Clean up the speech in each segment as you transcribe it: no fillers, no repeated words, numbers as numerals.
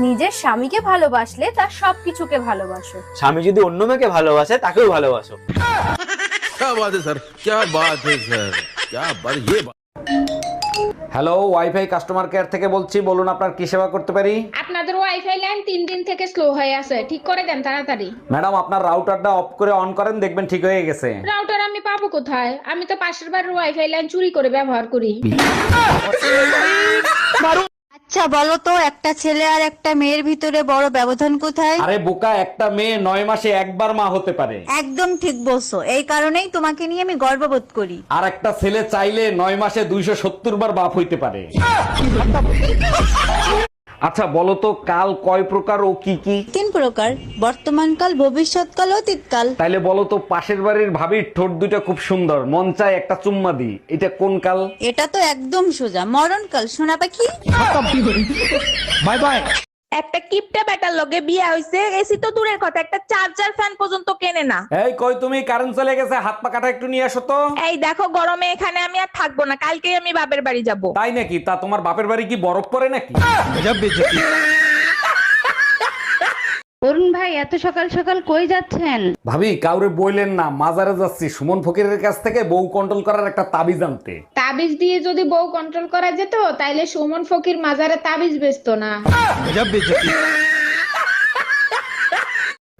নিজের স্বামীকে ভালোবাসলে তার সবকিছুকে ভালোবাসো। স্বামী যদি অন্য মেয়েকে ভালোবাসে তাকেও ভালোবাসো। क्या बात है सर, क्या बात है सर, क्या बात ये হ্যালো, ওয়াইফাই কাস্টমার কেয়ার থেকে বলছি, বলুন আপনার কি সেবা করতে পারি। আপনাদের ওয়াইফাই লাইন 3 দিন থেকে স্লো হয়ে আছে, ঠিক করে দেন তাড়াতাড়ি। ম্যাডাম, আপনার রাউটারটা অফ করে অন করেন, দেখবেন ঠিক হয়ে গেছে। রাউটার আমি পাবো কোথায়? আমি তো পাশের বাড়ির ওয়াইফাই লাইন চুরি করে ব্যবহার করি। আচ্ছা বলো তো, একটা ছেলে আর একটা মেয়ের ভিতরে বড় ব্যবধান কোথায়? আরে বোকা, একটা মেয়ে 9 মাসে একবার মা হতে পারে। একদম ঠিক বলছো, এই কারণেই তোমাকে নিয়ে আমি গর্ববোধ করি। আর একটা ছেলে চাইলে 9 মাসে 270 বার বাপ হইতে পারে। আচ্ছা বলো তো, কাল কয় প্রকার ও কি কি? 3 প্রকার, বর্তমানকাল, ভবিষ্যৎকাল, অতীতকাল। তাইলে বলো তো, পাশের বাড়ির ভাবির ঠোঁট দুটো খুব সুন্দর, মন চায় একটা চুম্মা দি, এটা কোন কাল? এটা তো একদম সোজা, মরণকাল, সোনা পাখি। Bye bye. একটা কিপটা বেটার লগে বিয়ে হইছে, এসি তো দূরের কথা, একটা চার্জার ফ্যান পর্যন্ত কেনে না। এই কই তুমি, কারেন্ট চলে গেছে, হাত পা কাটা একটু নিয়ে আসো তো। এই দেখো, গরমে এখানে আমি আর থাকবো না, কালকেই আমি বাপের বাড়ি যাব। তাই নাকি? তা তোমার বাপের বাড়ি কি বরফ পড়ে নাকি? অরুণ ভাই, এত সকাল সকাল কই যাচ্ছেন? ভাবি, কাউরে বইলেন না, মাজারে যাচ্ছি সুমন ফকিরের কাছ থেকে বউ কন্ট্রোল করার একটা তাবিজ আনতে। তাবিজ দিয়ে যদি বউ কন্ট্রোল করা যেত তাইলে সুমন ফকির মাজারে তাবিজ বেচতো না।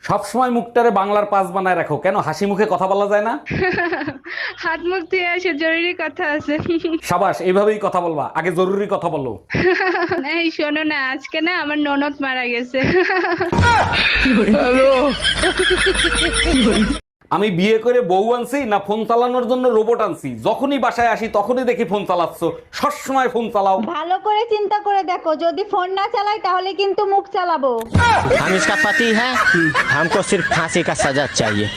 সবসময় মুখটারে বাংলার পাস বানায় রাখো, কেন হাসি মুখে কথা বলা যায় না? হাত মুখ ধুয়ে এসে জরুরি কথা আছে। সাবাস, এইভাবেই কথা বলবা, আগে জরুরি কথা বলো। এই শোনো না, আজকে না আমার ননদ মারা গেছে। আমি বিয়ে করে বউ আনছি না ফোন চালানোর জন্য রোবট আনছি? যখনই বাসায় আসি তখনই দেখি ফোন চালাচ্ছ, সবসময় ফোন চালাও। ভালো করে চিন্তা করে দেখো, যদি ফোন না চালাই তাহলে কিন্তু মুখ চালাবো। हम इसका पति है, हमको सिर्फ फांसी का सजा चाहिए।